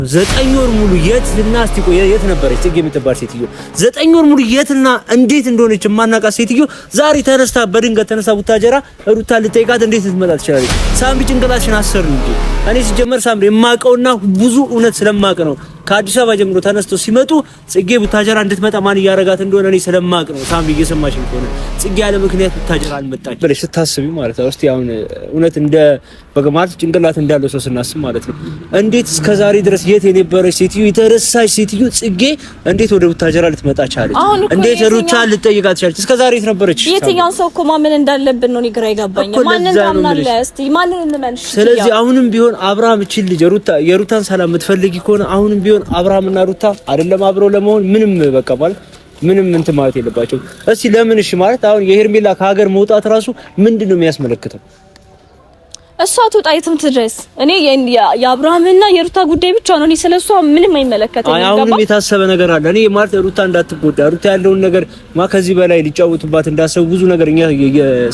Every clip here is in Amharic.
9 ወር ሙሉ የት ልናስቲቆ የት ነበረች ጽጌ የምትባል ሴትዮ 9 ወር ሙሉ የትና እንዴት እንደሆነች ማናቃት ሴትዮ ዛሬ ተነስታ በድንገት ተነስታ ቡታጀራ ሩታ ልጠይቃት እንዴት ልትመጣ ትችላለች? ሳምሪ ጭንቅላትሽን አሰር እንጂ እኔ ሲጀመር ሳምሪ የማውቀውና ብዙ እውነት ስለማውቅ ነው ከአዲስ አበባ ጀምሮ ተነስተው ሲመጡ ጽጌ ቡታጀራ እንድትመጣ ማን ያረጋት እንደሆነ እኔ ስለማውቅ ነው። ሳምሪ እየሰማሽኝ ከሆነ ጽጌ ያለ ምክንያት ቡታጀራ አልመጣች ብለሽ ስታስቢ ማለት ነው። እስቲ አሁን እውነት እንደ በግማት ጭንቅላት እንዳለው ሰው ስናስብ ማለት ነው እንዴት እስከዛሬ ድረስ የት የነበረች ሴትዮ የተረሳች ሴትዮ ጽጌ እንዴት ወደ ቡታጀራ ልትመጣ ቻለች? እንዴት ሩታ ልትጠይቃት ቻለች? እስከዛሬ የት ነበረች? የትኛውን ሰው እኮ ማመን እንዳለብን ነው ግራ ይገባኝ። ማንን ታምናለህ? እስቲ ማንን እንመንሽ? ስለዚህ አሁንም ቢሆን አብርሃም እቺ ልጅ የሩታን ሰላም የምትፈልጊ ከሆነ አሁንም ቢሆን አብርሃምና ሩታ አይደለም አብረው ለመሆን ምንም በቃ ማለት ምንም እንትን ማለት የለባቸው። እስቲ ለምን እሺ ማለት አሁን የሄርሜላ ከሀገር መውጣት ራሱ ምንድነው የሚያስመለክተው? እሷ ትውጣይትም ትድረስ። እኔ የአብርሃምና የሩታ ጉዳይ ብቻ ነው። እኔ ስለሷ ምንም አይመለከተኝም። አሁንም የታሰበ ነገር አለ። እኔ ማለት ሩታ እንዳትጎዳ ሩታ ያለውን ነገር ከዚህ በላይ ሊጫወቱባት እንዳሰቡ ብዙ ነገር እኛ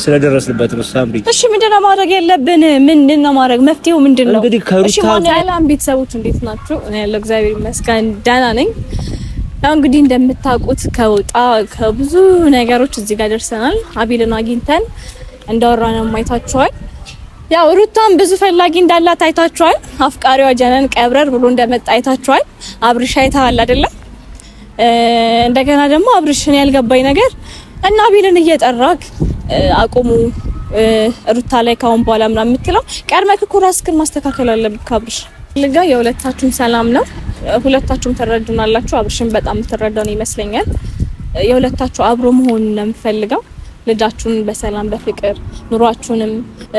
ስለደረስንበት ነው። ሳምሪ እሺ ምንድነው ማድረግ ያለብን? ምንድነው ማድረግ መፍትሄው ምንድነው? እሺ ማንያላም ቤተሰቦች እንዴት ናችሁ? እኔ ያለው እግዚአብሔር ይመስገን ደህና ነኝ። ያው እንግዲህ እንደምታውቁት ከብዙ ነገሮች እዚህ ጋር ደርሰናል። አቤልን አግኝተን እንዳወራነው ማይታችኋል። ያው ሩታን ብዙ ፈላጊ እንዳላት አይታችኋል። አፍቃሪዋ ጀነን ቀብረር ብሎ እንደመጣ አይታችኋል። አብርሽ አይተሃል አይደለ? እንደገና ደግሞ አብርሽን ያልገባኝ ነገር እና አቤልን እየጠራክ አቁሙ ሩታ ላይ ካሁን በኋላ ምናምን የምትለው ቀድመህ እኮ ራስህን ማስተካከል አለብህ። አብርሽ ልጋ የሁለታችሁም ሰላም ነው። ሁለታችሁም ተረዱናላችሁ። አብርሽን በጣም ተረዳውን ይመስለኛል። የሁለታችሁ አብሮ መሆን ነው የምፈልገው። ልጃችሁን በሰላም በፍቅር ኑሯችሁንም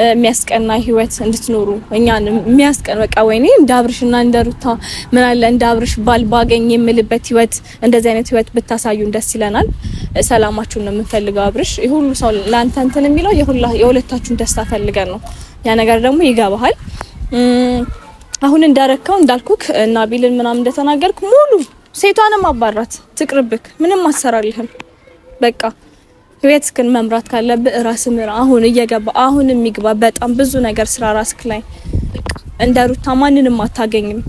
የሚያስቀና ህይወት እንድትኖሩ እኛንም የሚያስቀን በቃ ወይኔ እንደ አብርሽና እንደ ሩታ ምን አለ እንደ አብርሽ ባል ባገኝ የምልበት ህይወት እንደዚህ አይነት ህይወት ብታሳዩን ደስ ይለናል። ሰላማችሁን ነው የምንፈልገው። አብርሽ ሁሉ ሰው ላንተ እንትን የሚለው የሁለታችሁን ደስታ ፈልገን ነው። ያ ነገር ደግሞ ይገባሃል። አሁን እንዳረከው እንዳልኩክ እና ቢልን ምናምን እንደተናገርኩ ሙሉ ሴቷንም አባራት ትቅርብክ ምንም አሰራልህም በቃ ህይወትክን መምራት ካለብህ ራስህ ምራ። አሁን እየገባ አሁን የሚግባ በጣም ብዙ ነገር ስራ ራስክ ላይ እንደ ሩታ ማንንም አታገኝም።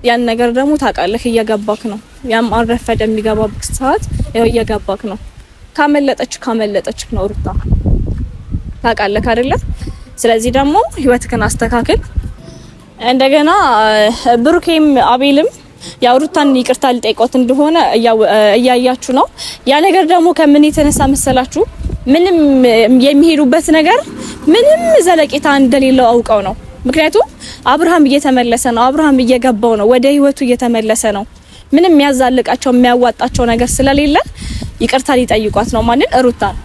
ያን ነገር ደግሞ ታውቃለህ እየገባክ ነው። ያም አረፈደ የሚገባብክ ሰዓት ያው እየገባክ ነው። ካመለጠች ነው ሩታ ታውቃለህ አይደለ? ስለዚህ ደግሞ ህይወትክን አስተካክል። እንደገና ብሩኬም አቤልም ያው ሩታን ይቅርታ ሊጠይቋት እንደሆነ እያያችሁ ነው። ያ ነገር ደግሞ ከምን የተነሳ መሰላችሁ? ምንም የሚሄዱበት ነገር ምንም ዘለቄታ እንደሌለው አውቀው ነው። ምክንያቱም አብርሃም እየተመለሰ ነው። አብርሃም እየገባው ነው። ወደ ህይወቱ እየተመለሰ ነው። ምንም የሚያዛልቃቸው የሚያዋጣቸው ነገር ስለሌለ ይቅርታ ሊጠይቋት ነው። ማንን? ሩታን።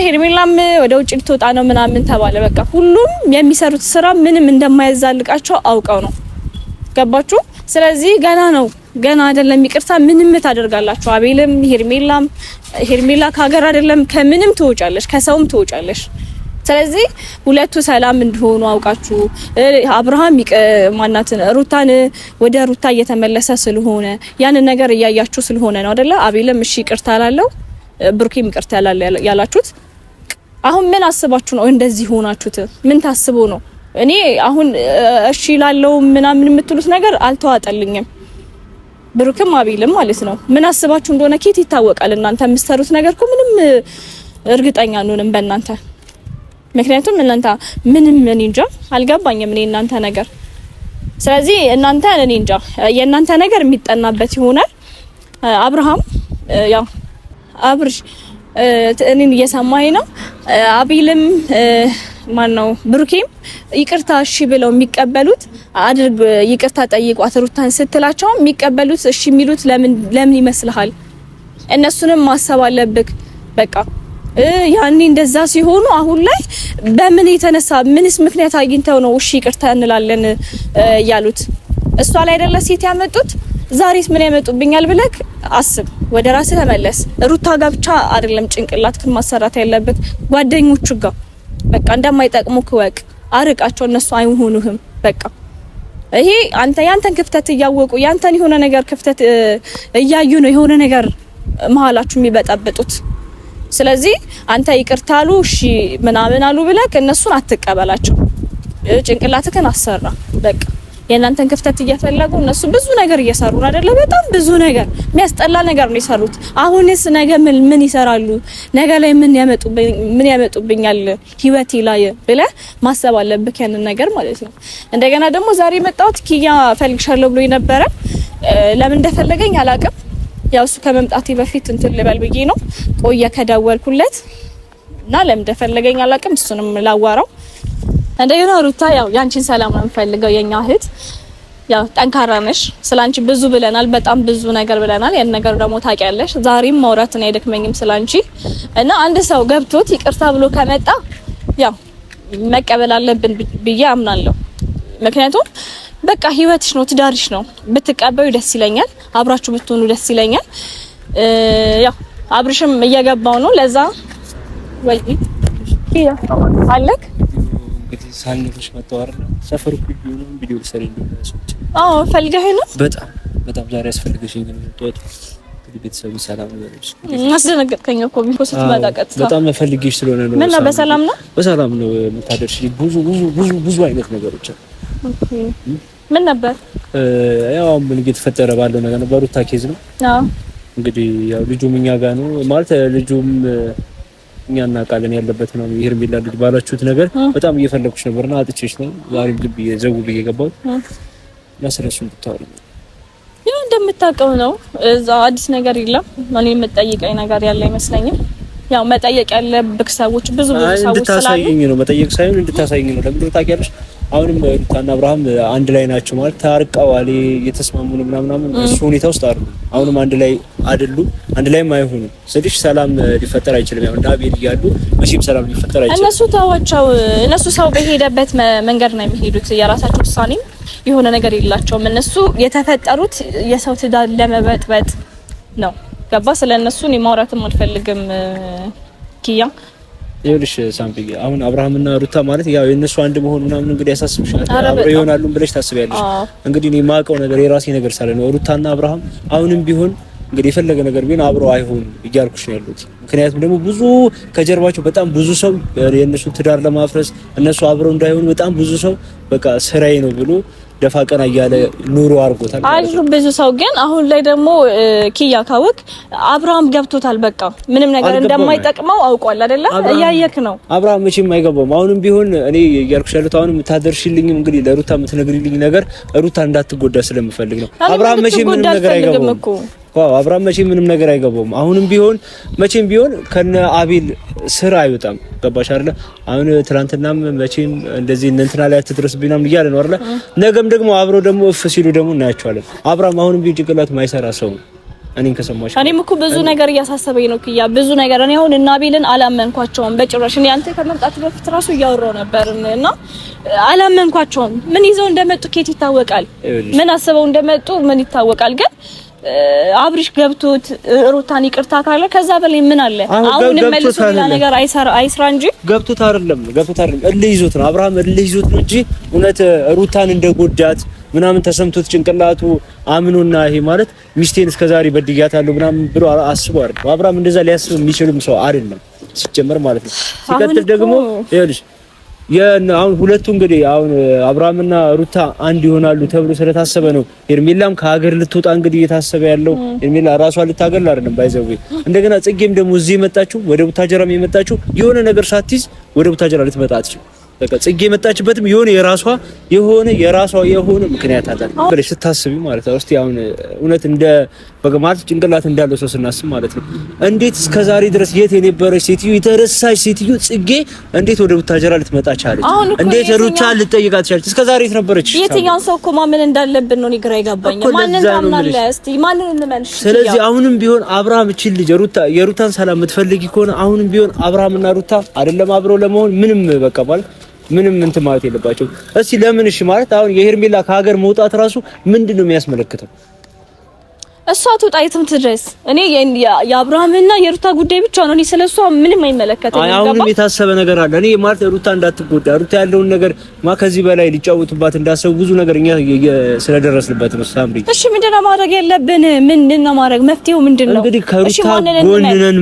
ሄርሜላም ወደ ውጭ ልትወጣ ነው ምናምን ተባለ። በቃ ሁሉም የሚሰሩት ስራ ምንም እንደማያዛልቃቸው አውቀው ነው። ገባችሁ? ስለዚህ ገና አይደለም ይቅርታ ምንም ታደርጋላችሁ። አቤልም ሄርሜላ ከሀገር አይደለም ከምንም ትወጫለሽ፣ ከሰውም ትወጫለሽ። ስለዚህ ሁለቱ ሰላም እንደሆኑ አውቃችሁ አብርሃም ሩታን ወደ ሩታ እየተመለሰ ስለሆነ ያን ነገር እያያችሁ ስለሆነ ነው አይደለ? አቤልም እሺ ይቅርታ አላለው፣ ብሩኬም ይቅርታ ያላችሁት። አሁን ምን አስባችሁ ነው እንደዚህ ሆናችሁት? ምን ታስቦ ነው? እኔ አሁን እሺ ላለው ምናምን የምትሉት ነገር አልተዋጠልኝም። ብሩክም አቤልም ማለት ነው። ምን አስባችሁ እንደሆነ ኬት ይታወቃል። እናንተ የምትሰሩት ነገር እኮ ምንም እርግጠኛ ነን በእናንተ። ምክንያቱም እናንተ ምንም እኔ እንጃ አልገባኝም እኔ እናንተ ነገር። ስለዚህ እናንተ እኔ እንጃ የእናንተ ነገር የሚጠናበት ይሆናል። አብርሃም ያው አብርሽ እኔን እየሰማኝ ነው። አቤልም ማነው ብሩኬም ይቅርታ እሺ ብለው የሚቀበሉት አድርግ ይቅርታ ጠይቋት ሩታን ስትላቸው የሚቀበሉት እሺ የሚሉት ለምን ይመስልሃል? እነሱንም ማሰብ አለብክ። በቃ ያኔ እንደዛ ሲሆኑ አሁን ላይ በምን የተነሳ ምንስ ምክንያት አግኝተው ነው እሺ ይቅርታ እንላለን ያሉት? እሷ ላይ አይደለ ሴት ያመጡት? ዛሬስ ምን ያመጡብኛል ብለክ አስብ። ወደ ራስህ ተመለስ። ሩታ ጋር ብቻ አይደለም ጭንቅላትክን ማሰራት ያለበት ጓደኞቹ ጋር በቃ እንደማይጠቅሙክ ወቅ አርቃቸው። እነሱ አይሆኑህም። በቃ ይሄ አንተ ያንተን ክፍተት እያወቁ ያንተን የሆነ ነገር ክፍተት እያዩ ነው የሆነ ነገር መሀላችሁ የሚበጣበጡት። ስለዚህ አንተ ይቅርታ አሉ እሺ ምናምን አሉ ብለክ እነሱን አትቀበላቸው። ጭንቅላትክን አሰራ። በቃ የእናንተን ክፍተት እየፈለጉ እነሱ ብዙ ነገር እየሰሩ ነው አይደለ? በጣም ብዙ ነገር የሚያስጠላ ነገር ነው የሰሩት። አሁንስ ነገ ምን ይሰራሉ? ነገ ላይ ምን ያመጡብኛል ህይወቴ ላይ ብለህ ማሰብ አለብህ ያንን ነገር ማለት ነው። እንደገና ደግሞ ዛሬ መጣሁት ኪያ ፈልግሻለሁ ብሎ ነበረ። ለምን እንደፈለገኝ አላውቅም። ያው እሱ ከመምጣቴ በፊት እንትን ልበል ብዬ ነው ቆየ ከደወልኩለት እና ለምን እንደፈለገኝ አላውቅም። እሱንም ላዋራው እንደገና ሩታ ያው ያንቺን ሰላም ነው የምፈልገው የኛ እህት። ያው ጠንካራ ነሽ። ስላንቺ ብዙ ብለናል፣ በጣም ብዙ ነገር ብለናል። ያን ነገር ደግሞ ታውቂያለሽ። ዛሬም ማውራት ነው አይደክመኝም ስላንቺ እና አንድ ሰው ገብቶት ይቅርታ ብሎ ከመጣ ያው መቀበል አለብን ብዬ አምናለሁ። ምክንያቱም በቃ ህይወትሽ ነው፣ ትዳርሽ ነው። ብትቀበዩ ደስ ይለኛል፣ አብራችሁ ብትሆኑ ደስ ይለኛል። ያው አብርሽም እየገባው ነው ለዛ ወይ ያ አለክ እንግዲህ ሳልነግርሽ መጣሁ አይደል? ሰፈር ቪዲዮ ልሰሪልኝ ሰዎች። አዎ ፈልገህ ነው? በጣም ዛሬ ያስፈልገሽኝ ግን ተወጥ ቤተሰቡ ሰላም ነው። አስደነገጥከኝ እኮ ቢሆን ስትመጣ ቀጥታ በጣም ፈልጌሽ ስለሆነ ነው። ምን ነው በሰላም ነው? በሰላም ነው የምታደርሽኝ። ብዙ አይነት ነገሮች አሉ። ኦኬ ምን ነበር? ያው ምን እየተፈጠረ ባለው ነገር ነው። በሩታ ኬዝ ነው። አዎ እንግዲህ ያው ልጁም እኛ ጋር ነው ማለት ልጁም እኛ እናውቃለን ያለበት ነው። ሄርሜላ ልጅ ባላችሁት ነገር በጣም እየፈለኩሽ ነበርና አጥቼሽ ነው ዛሬም ልብ ዘው ብዬ ገባሁት እና ስለሱ እንድታወሪ ያው እንደምታውቀው ነው። እዛ አዲስ ነገር የለም። እኔ የምጠይቀኝ ነገር ያለ አይመስለኝም። ያው መጠየቅ ያለብክ ሰዎች ብዙ ሰዎች እንድታሳይኝ ነው። መጠየቅ ሳይሆን እንድታሳይኝ ነው። ለምን ታውቂያለሽ? አሁንም ሩታና አብርሃም አንድ ላይ ናቸው ማለት ታርቀዋል፣ የተስማሙ ነው ምናምን እሱ ሁኔታ ውስጥ አይደሉ። አሁንም አንድ ላይ አይደሉ፣ አንድ ላይም አይሆኑ። ስለዚህ ሰላም ሊፈጠር አይችልም። ያው ዳቢል ይያሉ መቼም ሰላም ሊፈጠር አይችልም። እነሱ ታዋቸው እነሱ ሰው በሄደበት መንገድ ነው የሚሄዱት። የራሳቸው ውሳኔ የሆነ ነገር የላቸውም። እነሱ የተፈጠሩት የሰው ትዳር ለመበጥበጥ ነው። ገባ? ስለነሱ እኔ ማውራትም አልፈልግም ኪያ ይኸውልሽ ሳምፒ አሁን አብርሃምና ሩታ ማለት ያው የነሱ አንድ መሆን ምናምን እንግዲህ ያሳስብሻል። አብረው ይሆናሉ ብለሽ ታስቢያለሽ። እንግዲህ እኔ ማውቀው ነገር የራሴ ነገር ሳለ ነው። ሩታና አብርሃም አሁንም ቢሆን እንግዲህ የፈለገ ነገር ቢሆን አብረው አይሆኑም እያልኩሽ ነው ያሉት። ምክንያቱም ደግሞ ብዙ ከጀርባቸው በጣም ብዙ ሰው የነሱ ትዳር ለማፍረስ እነሱ አብረው እንዳይሆኑ በጣም ብዙ ሰው በቃ ስራዬ ነው ብሎ ደፋ ቀና እያለ ኑሮ አርጎታል። አሉ ብዙ ሰው ግን አሁን ላይ ደግሞ ኪያ ካወቅ አብርሃም ገብቶታል። በቃ ምንም ነገር እንደማይጠቅመው አውቋል አይደለ? እያየክ ነው። አብርሃም መቼም አይገባውም። አሁንም ቢሆን እኔ እያልኩሽ ያሉት አሁንም ታደርሽልኝም እንግዲህ ለሩታ የምትነግሪልኝ ነገር ሩታ እንዳትጎዳ ስለምፈልግ ነው። አብርሃም መቼም ምንም ነገር አይገባውም እኮ አብርሃም መቼም ምንም ነገር አይገባውም። አሁንም ቢሆን መቼም ቢሆን ከነ አቤል ስራ አይወጣም። ገባሽ አይደለ? አሁን ትናንትናም መቼም እንደዚህ እንትና ላይ አትድረስብኝም እያለ ነው አይደለ? ነገም ደግሞ አብሮ ደግሞ እፍ ሲሉ ደግሞ እናያቸዋለን። አብርሃም አሁንም ቢሆን ጭንቅላቱ ማይሰራ ሰው ነው። እኔም ከሰማሽ እኔም እኮ ብዙ ነገር እያሳሰበኝ ነው ኪያ፣ ብዙ ነገር። እኔ አሁን እና አቤልን አላመንኳቸውም በጭራሽ። እኔ አንተ ከመምጣት በፊት ራሱ እያወራሁ ነበር እና አላመንኳቸውም። ምን ይዘው እንደመጡ ኬት ይታወቃል? ምን አስበው እንደመጡ ምን ይታወቃል? ግን አብሪሽ ገብቶት ሩታን ይቅርታ ካለ ከዛ በላይ ምን አለ? አሁን መልሶ ሌላ ነገር አይስራ እንጂ ገብቶት አይደለም እልህ ይዞት ነው። አብርሃም እልህ ይዞት ነው እንጂ እውነት ሩታን እንደጎዳት ምናምን ተሰምቶት ጭንቅላቱ አምኖና ይሄ ማለት ሚስቴን እስከዛሬ በድያታለሁ ምናምን ብሎ አስቦ አይደለም። አብርሃም እንደዛ ሊያስብ የሚችልም ሰው አይደለም ሲጀመር ማለት ነው። ሲቀጥል ደግሞ ይኸውልሽ አሁን ሁለቱ እንግዲህ አሁን አብርሃምና ሩታ አንድ ይሆናሉ ተብሎ ስለታሰበ ነው ሄርሜላም ከሀገር ልትወጣ እንግዲህ እየታሰበ ያለው። ሄርሜላ ራሷን ልታገል አይደለም ባይዘው። እንደገና ጽጌም ደግሞ እዚህ የመጣችው ወደ ቡታጀራም የመጣችው የሆነ ነገር ሳትይዝ ወደ ቡታጀራ ልትመጣ አትችልም። በቃ ጽጌ የመጣችበትም የሆነ የራሷ የሆነ ምክንያት አላት ብለሽ ስታስቢ ማለት ነው። እስቲ አሁን እውነት እንደ በገማት ጭንቅላት እንዳለው ሰው ስናስብ ማለት ነው እንዴት እስከዛሬ ድረስ የት የነበረች ሴትዮ የተረሳች ሴትዮ ጽጌ እንዴት ወደ ቡታጀራ ልትመጣ ቻለች? እንዴት ሩታ ልትጠይቃት ቻለች? እስከዛሬ የት ነበረች? የትኛውን ሰው እኮ ማመን እንዳለብን ነው ግራ ይገባኝ። ማንን ታምናለህ? እስቲ ማንን እንመንሽ? ስለዚህ አሁንም ቢሆን አብርሃም እቺ ልጅ የሩታን ሰላም የምትፈልጊ ከሆነ አሁንም ቢሆን አብርሃምና ሩታ አይደለም አብረው ለመሆን ምንም በቃ ማለት ምንም እንትን ማለት የለባቸው። እስቲ ለምን እሺ ማለት አሁን የሄርሜላ ከሀገር መውጣት ራሱ ምንድነው የሚያስመለክተው? እሷ ትውጣ የትም ትድረስ። እኔ የአብርሃምና የሩታ ጉዳይ ብቻ ነው። እኔ ስለሷ ምንም አይመለከተኝም። አሁንም የታሰበ ነገር አለ። እኔ ማለት ሩታ እንዳትጎዳ ሩታ ያለውን ነገር ከዚህ በላይ ሊጫወቱባት እንዳሰቡ ብዙ ነገር እኛ ስለደረስንበት ነው። ሳምሪ እሺ ምንድነው ማድረግ ያለብን? ምንድነው ማድረግ መፍትሄው ምንድነው? እንግዲህ ከሩታ ጎን ነን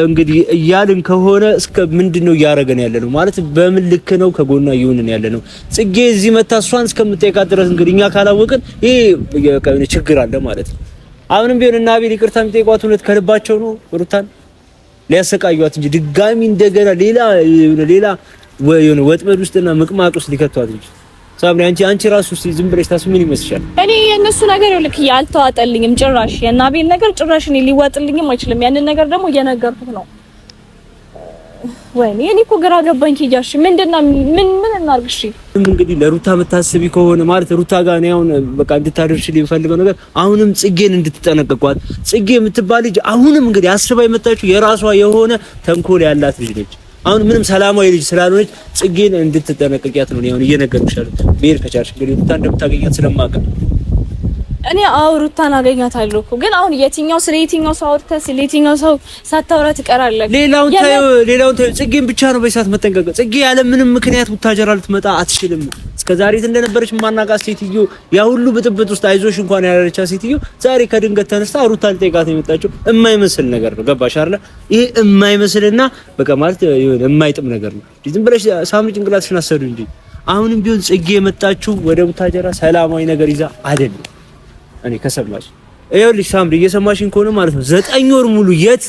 እንግዲህ እያልን ከሆነ እስከ ምንድነው እያደረገን ያለ ነው ማለት በምን ልክ ነው ከጎኗ ይሁንን ያለ ነው። ጽጌ እዚህ መታ እሷን እስከምትጠይቃት ድረስ እንግዲህ እኛ ካላወቅን ይሄ ችግር አለ ማለት ነው። አሁንም ቢሆን እና አቤል ይቅርታ የሚጠይቋት እውነት ከልባቸው ነው ሩታን ሊያሰቃዩት እንጂ ድጋሚ እንደገና ሌላ ወጥመድ ውስጥና ምቅማቅ ውስጥ ሊከቷት እንጂ ሳምሪ አንቺ ራሱ ዝም ብለሽ ታስ ምን ይመስልሻል? እኔ የነሱ ነገር ልክ ያልተዋጠልኝም ጭራሽ የና አቤል ነገር ጭራሽ እኔ ሊዋጥልኝም አይችልም። ያንን ነገር ደግሞ እየነገርኩት ነው። ወይኔ እኔ እኮ ግራ ገባኝ። ኪጃሽ ምንድነው ምን እናርግ? እሺ እንግዲህ ለሩታ መታሰቢ ከሆነ ማለት ሩታ ጋር ነው አሁን በቃ እንድታደርሽልኝ የምፈልገው ነገር አሁንም ጽጌን እንድትጠነቀቋት። ጽጌ የምትባል ልጅ አሁንም እንግዲህ አስባ የመጣችው የራሷ የሆነ ተንኮል ያላት ልጅ ነች። አሁን ምንም ሰላማዊ ልጅ ስላልሆነች ጽጌን እንድትጠነቀቂያት ነው አሁን እየነገርኩሽ ያለው። ብሄር ከቻልሽ እንግዲህ ሩታ እንደምታገኛት ስለማውቅ እኔ ሩታን አገኛታለሁ እኮ ግን አሁን ስለ የትኛው ሰው አውርተህ ስለ የትኛው ሰው ሳታወራ ትቀራለህ? ሌላውን ታዩ ጽጌን ብቻ ነው በሳት መጠንቀቅ። ጽጌ ያለ ምንም ምክንያት ቡታጀራ ልትመጣ አትችልም። እስከዛሬ እንደነበረች ማናቃት ሴትዮ ያ ሁሉ ብጥብጥ ውስጥ አይዞሽ እንኳን ያለቻ ሴትዮ ዛሬ ከድንገት ተነስታ ሩታን ጠይቃት የመጣችው የማይመስል ነገር ነው። ገባሽ አይደል? ይሄ የማይመስልና በቃ ማለት የሆነ የማይጥም ነገር ነው። ዝም ብለሽ ሳምሪ ጭንቅላትሽን አሰዱ እንጂ አሁንም ቢሆን ጽጌ የመጣችው ወደ ቡታጀራ ሰላማዊ ነገር ይዛ አይደለም። እኔ ከሰማሽ ይኸውልሽ ሳምሪ እየሰማሽኝ ከሆነ ማለት ነው 9 ወር ሙሉ የት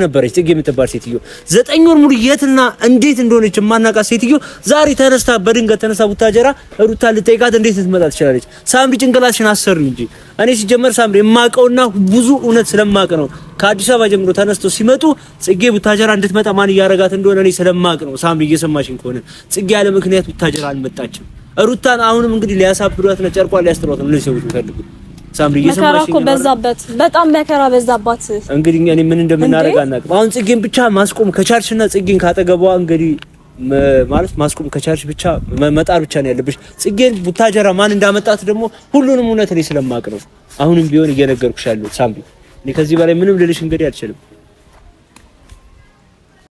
ነበረች ጽጌ የምትባል ሴትዮ? 9 ወር ሙሉ የትና እንዴት እንደሆነች የማናውቃት ሴትዮ ዛሬ ተነስታ በድንገት ተነስታ ቡታጀራ ሩታ ልጠይቃት እንዴት ልትመጣ ትችላለች? ሳምሪ ጭንቅላትሽን አሰሩ እንጂ እኔ ሲጀመር ሳምሪ የማውቀውና ብዙ እውነት ስለማውቅ ነው። ከአዲስ አበባ ጀምሮ ተነስተው ሲመጡ ጽጌ ቡታጀራ እንድትመጣ ማን እያረጋት እንደሆነ እኔ ስለማውቅ ነው። ሳምሪ እየሰማሽኝ ከሆነ ጽጌ ያለ ምክንያት ቡታጀራ አልመጣችም። ሩታን አሁንም እንግዲህ ሊያሳብዷትና ጨርቋን ሊያስጥሯት ነው ለሰው ይፈልጉ። ሳምሪ እየሰማሽኝ ነው። በዛበት በጣም መከራ በዛባት። እንግዲህ እኔ ምን እንደምናደርግ አናውቅም። አሁን ጽጌን ብቻ ማስቆም ከቻልሽና ጽጌን ካጠገቧ እንግዲህ ማለት ማስቆም ከቻልሽ ብቻ መጣር ብቻ ነው ያለብሽ። ጽጌን ቡታጀራ ማን እንዳመጣት ደግሞ ሁሉንም እውነት እኔ ስለማውቅ ነው አሁንም ቢሆን እየነገርኩሽ ያለው ሳምሪ። እኔ ከዚህ በላይ ምንም ልልሽ እንግዲህ አልችልም።